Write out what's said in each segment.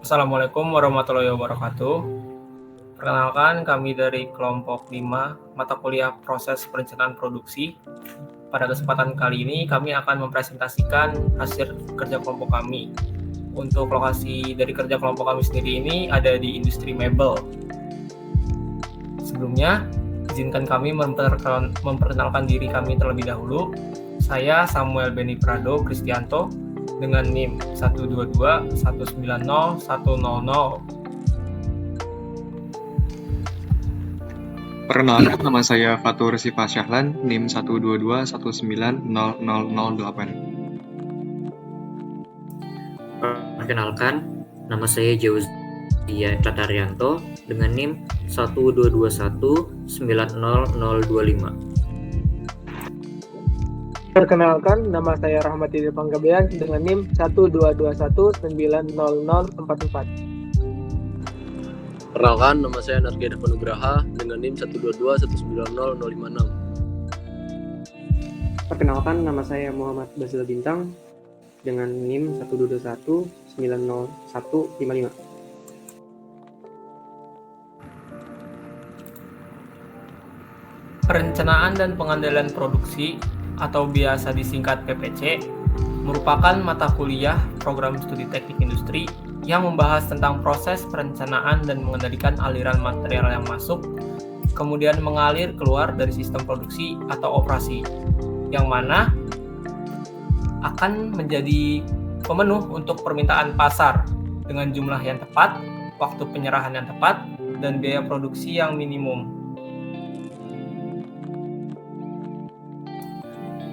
Assalamualaikum warahmatullahi wabarakatuh. Perkenalkan, kami dari kelompok 5 mata kuliah proses perencanaan produksi. Pada kesempatan kali ini kami akan mempresentasikan hasil kerja kelompok kami. Untuk lokasi dari kerja kelompok kami sendiri ini ada di industri mebel. Sebelumnya, izinkan kami memperkenalkan diri kami terlebih dahulu. Saya Samuel Beni Prado Kristianto dengan NIM 122190100. Perkenalkan, nama saya Fatur Sifa Syahlan, NIM 122190008. Perkenalkan, nama saya Jauzia Tatarianto dengan NIM 122190025. Perkenalkan, nama saya Rahmatidil Panggabean dengan NIM 122190044. Perkenalkan, nama saya Nargeda Penugraha dengan NIM 122190056. Perkenalkan, nama saya Muhammad Basil Bintang dengan NIM 122190155. Perencanaan dan pengendalian produksi atau biasa disingkat PPC merupakan mata kuliah program studi teknik industri yang membahas tentang proses perencanaan dan mengendalikan aliran material yang masuk, kemudian mengalir keluar dari sistem produksi atau operasi, yang mana akan menjadi pemenuh untuk permintaan pasar dengan jumlah yang tepat, waktu penyerahan yang tepat, dan biaya produksi yang minimum.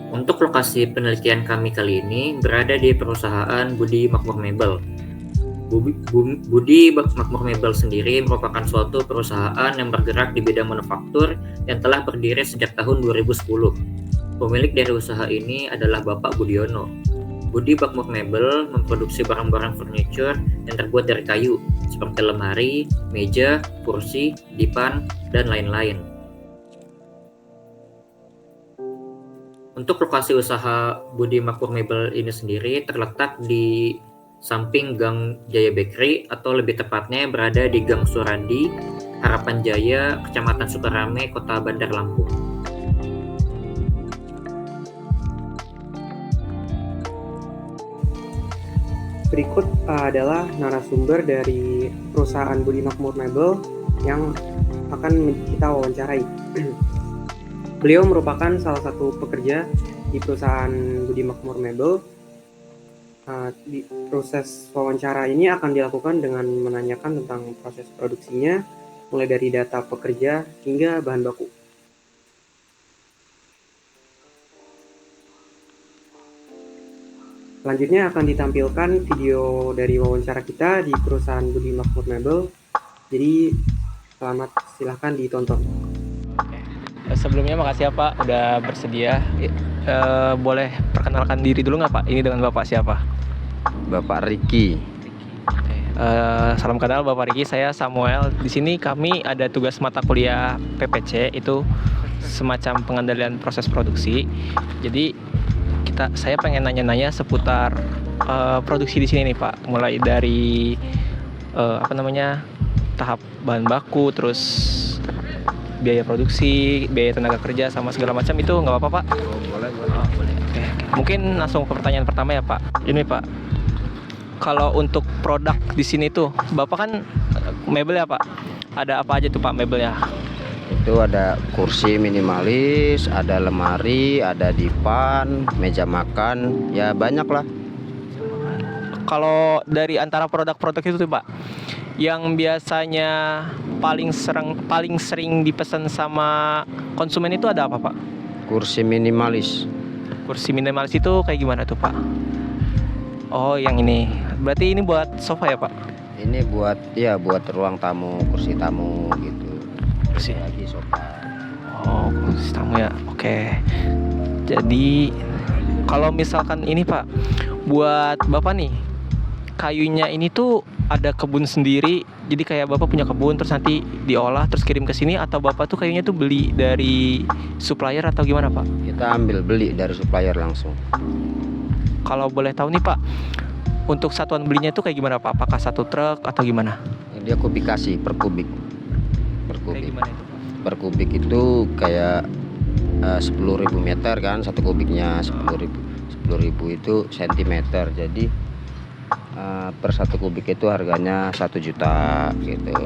Untuk lokasi penelitian kami kali ini berada di perusahaan Budi Makmur Mebel. Budi Makmur Mebel sendiri merupakan suatu perusahaan yang bergerak di bidang manufaktur yang telah berdiri sejak tahun 2010. Pemilik dari usaha ini adalah Bapak Budiono. Budi Makmur Mebel memproduksi barang-barang furniture yang terbuat dari kayu seperti lemari, meja, kursi, dipan, dan lain-lain. Untuk lokasi usaha Budi Makmur Mebel ini sendiri terletak di samping Gang Jaya Bakery, atau lebih tepatnya berada di Gang Suradi, Harapan Jaya, Kecamatan Sukarame, Kota Bandar Lampung. Berikut adalah narasumber dari perusahaan Budi Makmur Mebel yang akan kita wawancarai. Beliau merupakan salah satu pekerja di perusahaan Budi Makmur Mebel. Di proses wawancara ini akan dilakukan dengan menanyakan tentang proses produksinya, mulai dari data pekerja hingga bahan baku. Selanjutnya akan ditampilkan video dari wawancara kita di perusahaan Budi Makmur Mebel. Jadi silahkan ditonton. Sebelumnya makasih ya Pak udah bersedia. Boleh perkenalkan diri dulu nggak Pak? Ini dengan Bapak siapa? Bapak Riki. Salam kenal Bapak Riki, saya Samuel. Di sini kami ada tugas mata kuliah PPC, itu semacam pengendalian proses produksi. Jadi saya pengen nanya-nanya seputar produksi di sini nih Pak. Mulai dari tahap bahan baku, terus biaya produksi, biaya tenaga kerja, sama segala macam, itu nggak apa-apa Pak? Boleh. Oke. Mungkin langsung ke pertanyaan pertama ya Pak. Ini Pak, kalau untuk produk di sini tuh, Bapak kan mebel ya Pak? Ada apa aja tuh Pak mebel ya? Itu ada kursi minimalis, ada lemari, ada dipan, meja makan, ya banyak lah. Kalau dari antara produk-produk itu tuh Pak, yang biasanya paling sering dipesan sama konsumen itu ada apa Pak? Kursi minimalis. Kursi minimalis itu kayak gimana tuh Pak? Oh, yang ini. Berarti ini buat sofa ya Pak? Ini buat ruang tamu, kursi tamu gitu. Kursi lagi sofa. Oh, kursi tamu ya. Oke. Jadi kalau misalkan ini Pak, buat Bapak nih, kayunya ini tuh ada kebun sendiri, jadi kayak Bapak punya kebun terus nanti diolah terus kirim ke sini, atau Bapak tuh kayunya tuh beli dari supplier atau gimana Pak? Kita beli dari supplier langsung. Kalau boleh tahu nih Pak, Untuk satuan belinya itu kayak gimana Pak? Apakah satu truk atau gimana? Dia kubikasi per kubik. Per Kayak kubik. gimana itu Pak? Per kubik itu kayak 10.000 meter kan, satu kubiknya 10.000 itu sentimeter. Jadi per satu kubik itu harganya 1 juta gitu.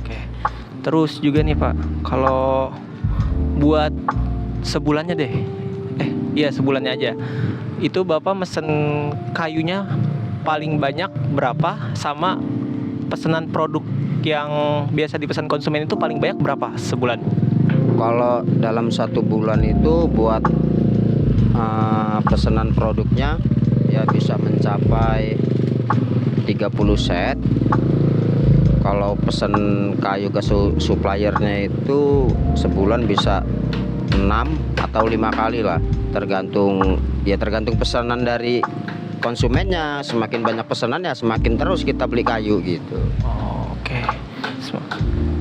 Oke. Terus juga nih Pak, kalau buat sebulannya deh. Iya sebulannya aja. Itu Bapak mesen kayunya paling banyak berapa, sama pesanan produk yang biasa dipesan konsumen itu paling banyak berapa sebulan? Kalau dalam 1 bulan itu buat pesanan produknya ya bisa mencapai 30 set. Kalau pesan kayu ke suppliernya itu sebulan bisa 6 atau 5 kali lah, tergantung pesanan dari konsumennya. Semakin banyak pesanannya semakin terus kita beli kayu gitu. Oke.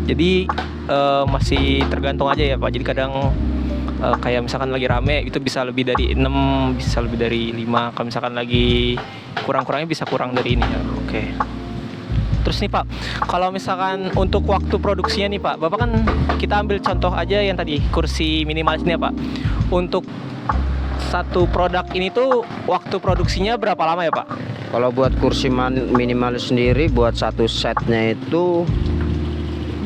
Jadi masih tergantung aja ya Pak. Jadi kadang kayak misalkan lagi rame itu bisa lebih dari 6, bisa lebih dari 5. Kalau misalkan lagi kurang-kurangnya bisa kurang dari ini ya. Oke. Terus nih Pak, kalau misalkan untuk waktu produksinya nih Pak, Bapak kan kita ambil contoh aja yang tadi kursi minimalis ini ya Pak. Untuk satu produk ini tuh waktu produksinya berapa lama ya Pak? Kalau buat kursi minimalis sendiri buat satu setnya itu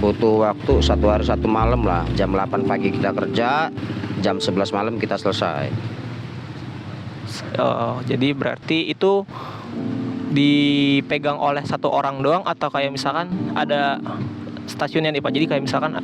butuh waktu 1 hari 1 malam lah. Jam 8 pagi kita kerja, jam 11 malam kita selesai. Jadi berarti itu dipegang oleh satu orang doang atau kayak misalkan ada stasiunnya nih Pak. Jadi kayak misalkan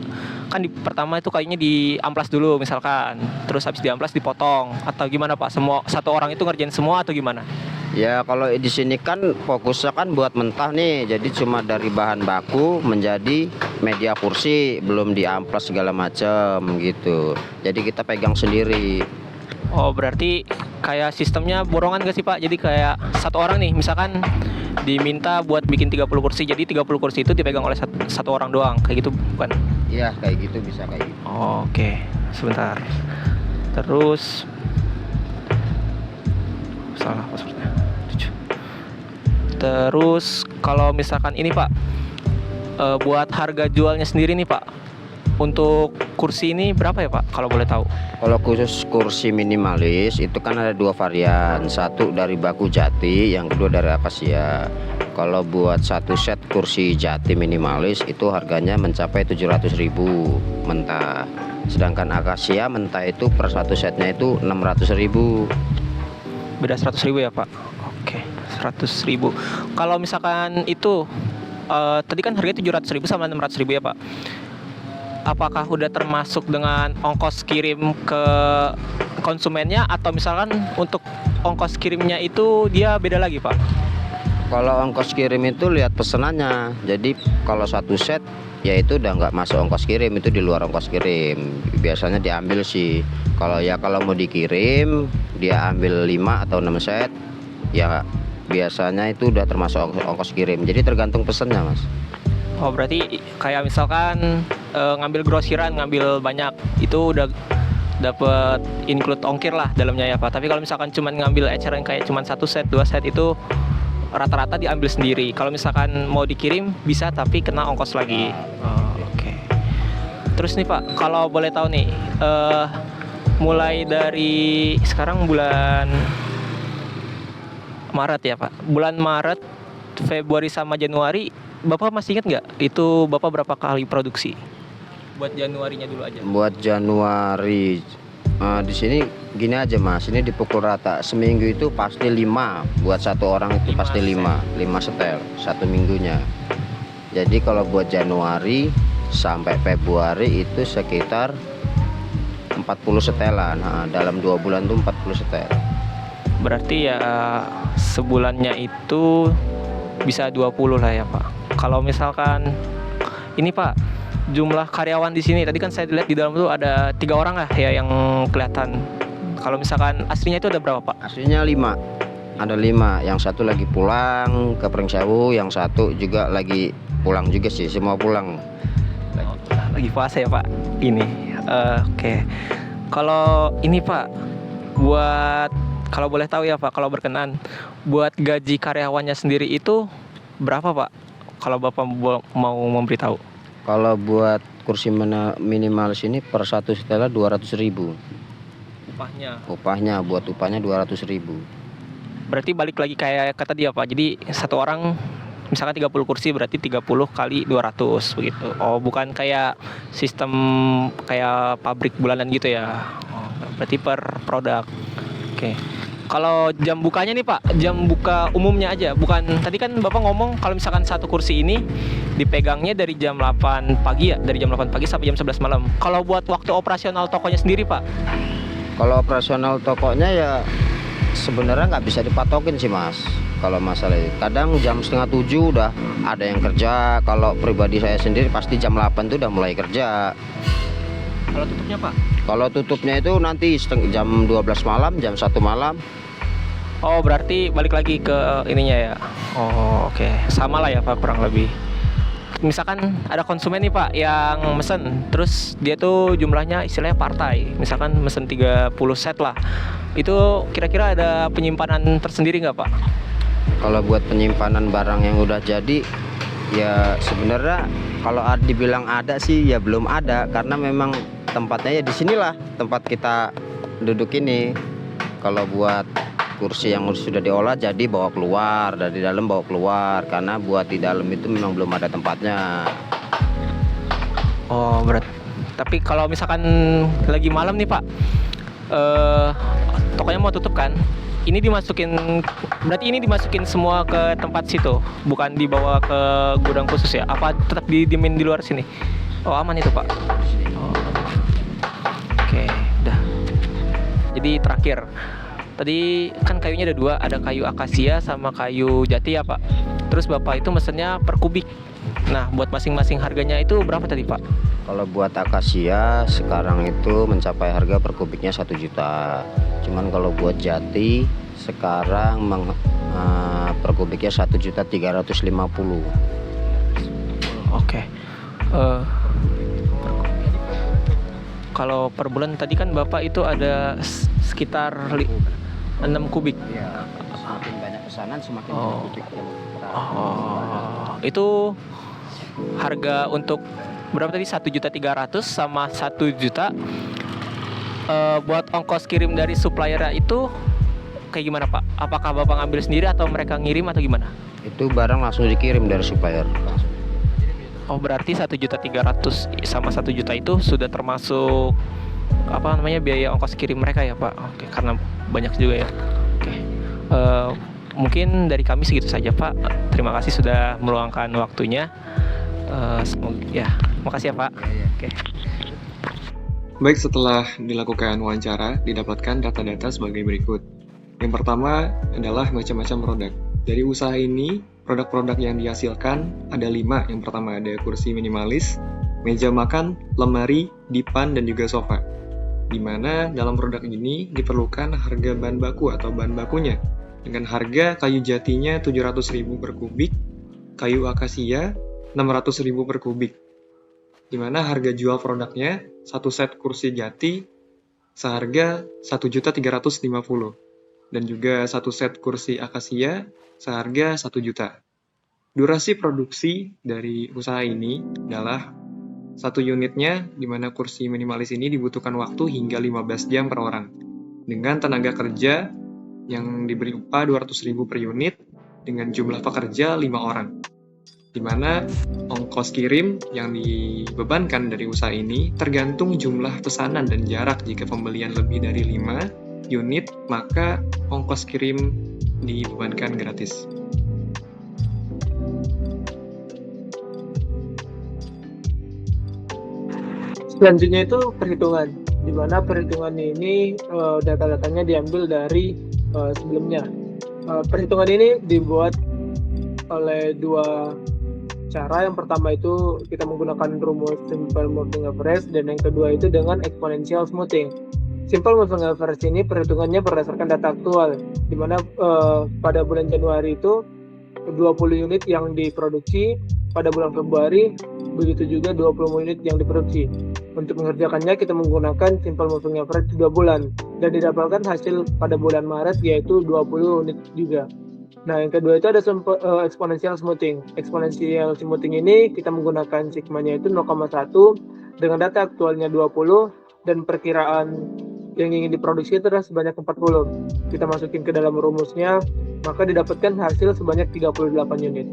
kan di pertama itu kayunya diamplas dulu misalkan, terus habis diamplas dipotong atau gimana Pak? Semua satu orang itu ngerjain semua atau gimana? Ya kalau di sini kan fokusnya kan buat mentah nih. Jadi cuma dari bahan baku menjadi media kursi, belum diamplas segala macam gitu. Jadi kita pegang sendiri. Oh berarti kayak sistemnya borongan gak sih Pak? Jadi kayak satu orang nih misalkan diminta buat bikin 30 kursi, jadi 30 kursi itu dipegang oleh satu orang doang, kayak gitu bukan? Iya kayak gitu, bisa kayak gitu. Oke, sebentar. Terus salah passwordnya. Terus kalau misalkan ini Pak, buat harga jualnya sendiri nih Pak, untuk kursi ini berapa ya Pak kalau boleh tahu? Kalau khusus kursi minimalis itu kan ada 2 varian, satu dari baku jati, yang kedua dari akasia. Kalau buat satu set kursi jati minimalis itu harganya mencapai 700.000 mentah. Sedangkan akasia mentah itu per satu setnya itu 600.000. Beda 100.000 ya Pak? Oke, 100.000. Kalau misalkan itu tadi kan harganya 700.000 sama 600.000 ya Pak? Apakah udah termasuk dengan ongkos kirim ke konsumennya atau misalkan untuk ongkos kirimnya itu dia beda lagi Pak? Kalau ongkos kirim itu lihat pesanannya. Jadi kalau satu set ya itu udah nggak masuk ongkos kirim, itu di luar ongkos kirim. Biasanya diambil sih. Kalau mau dikirim dia ambil 5 atau 6 set ya biasanya itu udah termasuk ongkos kirim. Jadi tergantung pesannya Mas. Oh berarti kayak misalkan ngambil grosiran, ngambil banyak itu udah dapat include ongkir lah dalamnya ya Pak. Tapi kalau misalkan cuma ngambil eceran kayak cuma 1 set, 2 set itu rata-rata diambil sendiri. Kalau misalkan mau dikirim bisa tapi kena ongkos lagi. Oke. Terus nih Pak, kalau boleh tahu nih, mulai dari sekarang bulan Maret ya Pak. Bulan Maret, Februari sama Januari, Bapak masih ingat nggak itu Bapak berapa kali produksi? Buat Januarinya dulu aja. Buat Januari di sini gini aja Mas, ini dipukul rata. Seminggu itu pasti 5, buat satu orang itu pasti 5 setel satu minggunya. Jadi kalau buat Januari sampai Februari itu sekitar 40 setelan. Dalam 2 bulan tuh 40 setel. Berarti ya sebulannya itu bisa 20 lah ya Pak. Kalau misalkan ini Pak, jumlah karyawan di sini tadi kan saya lihat di dalam tuh ada 3 orang lah ya yang kelihatan. Kalau misalkan aslinya itu ada berapa Pak? Aslinya 5. Ada 5. Yang satu lagi pulang ke Pringsewu, yang satu juga lagi pulang juga sih, semua pulang. Lagi puasa ya Pak. Ini. Oke. Kalau ini Pak, buat Kalau boleh tahu ya Pak, kalau berkenan, buat gaji karyawannya sendiri itu berapa Pak? Kalau Bapak mau memberitahu. Kalau buat kursi minimalis ini per satu setelah 200.000 upahnya, buat upahnya 200.000. Berarti balik lagi kayak kata dia Pak. Jadi satu orang misalkan 30 kursi berarti 30 kali 200 begitu. Oh, bukan kayak sistem kayak pabrik bulanan gitu ya. Oh, berarti per produk. Oke. Kalau jam bukanya nih Pak, jam buka umumnya aja. Bukan, tadi kan Bapak ngomong kalau misalkan satu kursi ini dipegangnya dari jam 8 pagi ya, dari jam 8 pagi sampai jam 11 malam. Kalau buat waktu operasional tokonya sendiri Pak? Kalau operasional tokonya ya sebenarnya nggak bisa dipatokin sih Mas. Kalau masalah itu, kadang jam 6:30 udah ada yang kerja. Kalau pribadi saya sendiri pasti jam 8 tuh udah mulai kerja. Kalau tutupnya Pak? Kalau tutupnya itu nanti jam 12 malam, jam 1 malam. Oh, berarti balik lagi ke ininya ya. Oh, oke. Sama lah ya Pak, kurang lebih. Misalkan ada konsumen nih Pak yang mesen, terus dia tuh jumlahnya istilahnya partai, misalkan mesen 30 set lah. Itu kira-kira ada penyimpanan tersendiri nggak Pak? Kalau buat penyimpanan barang yang udah jadi, ya sebenarnya kalau dibilang ada sih ya belum ada, karena memang tempatnya ya di sinilah tempat kita duduk ini. Kalau buat kursi yang sudah diolah jadi bawa keluar, dari dalam bawa keluar, karena buat di dalam itu memang belum ada tempatnya. Oh, tapi kalau misalkan lagi malam nih Pak, tokonya mau tutup kan? Ini berarti ini dimasukin semua ke tempat situ, bukan dibawa ke gudang khusus ya? Apa tetap didiemin di luar sini? Oh, aman itu Pak. Oh. Oke, udah. Jadi terakhir, tadi kan kayunya ada 2, ada kayu akasia sama kayu jati ya Pak. Terus Bapak itu mesennya per kubik. Nah, buat masing-masing harganya itu berapa tadi Pak? Kalau buat akasia sekarang itu mencapai harga per kubiknya 1 juta. Cuman kalau buat jati sekarang per kubiknya 1.350.000. Oke. Kalau per bulan tadi kan Bapak itu ada sekitar 6 kubik. Ya, semakin banyak pesanan semakin banyak kubik yang kita. Itu harga untuk berapa tadi? 1.300.000 sama 1 juta. Buat ongkos kirim dari supplier itu kayak gimana Pak? Apakah Bapak ngambil sendiri atau mereka ngirim atau gimana? Itu barang langsung dikirim dari supplier. Oh, berarti 1.300.000 sama 1 juta itu sudah termasuk biaya ongkos kirim mereka ya Pak? Oke, karena banyak juga ya. Oke. Mungkin dari kami segitu saja Pak. Terima kasih sudah meluangkan waktunya. Semoga ya, makasih ya Pak. Oke. Baik, setelah dilakukan wawancara, didapatkan data-data sebagai berikut. Yang pertama adalah macam-macam produk. Dari usaha ini, produk-produk yang dihasilkan ada 5. Yang pertama ada kursi minimalis, meja makan, lemari, dipan, dan juga sofa. Di mana dalam produk ini diperlukan harga bahan baku atau bahan bakunya. Dengan harga kayu jatinya 700.000 per kubik, kayu akasia 600.000 per kubik. Di mana harga jual produknya satu set kursi jati seharga 1.350.000 dan juga satu set kursi akasia seharga 1 juta. Durasi produksi dari usaha ini adalah 1 unitnya, di mana kursi minimalis ini dibutuhkan waktu hingga 15 jam per orang. Dengan tenaga kerja yang diberi upah 200.000 per unit dengan jumlah pekerja 5 orang. Di mana ongkos kirim yang dibebankan dari usaha ini tergantung jumlah pesanan dan jarak. Jika pembelian lebih dari 5 unit, maka ongkos kirim dibebankan gratis. Selanjutnya itu perhitungan, di mana perhitungan ini data-datanya diambil dari sebelumnya. Perhitungan ini dibuat oleh 2 cara. Yang pertama itu kita menggunakan rumus simple moving average, dan yang kedua itu dengan exponential smoothing. Simple moving average ini perhitungannya berdasarkan data aktual, di mana pada bulan Januari itu 20 unit yang diproduksi, pada bulan Februari begitu juga 20 unit yang diproduksi. Untuk mengerjakannya kita menggunakan simple moving average 2 bulan dan didapatkan hasil pada bulan Maret yaitu 20 unit juga. Nah, yang kedua itu ada exponential smoothing. Exponential smoothing ini kita menggunakan sigmanya itu 0,1 dengan data aktualnya 20 dan perkiraan yang ingin diproduksi itu adalah sebanyak 40. Kita masukin ke dalam rumusnya, maka didapatkan hasil sebanyak 38 unit.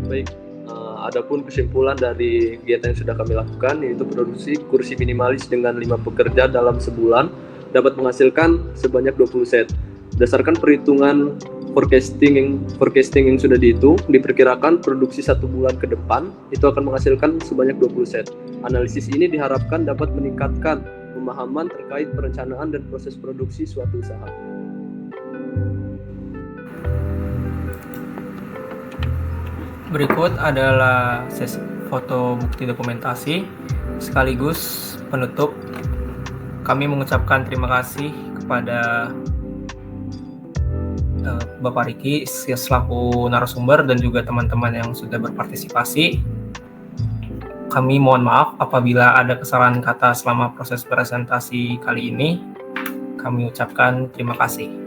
Baik, adapun kesimpulan dari kegiatan yang sudah kami lakukan yaitu produksi kursi minimalis dengan 5 pekerja dalam sebulan dapat menghasilkan sebanyak 20 set. Berdasarkan perhitungan forecasting yang sudah dihitung, diperkirakan produksi 1 bulan ke depan itu akan menghasilkan sebanyak 20 set. Analisis ini diharapkan dapat meningkatkan pemahaman terkait perencanaan dan proses produksi suatu usaha. Berikut adalah sesi foto bukti dokumentasi sekaligus penutup. Kami mengucapkan terima kasih kepada Bapak Riki selaku narasumber dan juga teman-teman yang sudah berpartisipasi. Kami mohon maaf apabila ada kesalahan kata selama proses presentasi kali ini. Kami ucapkan terima kasih.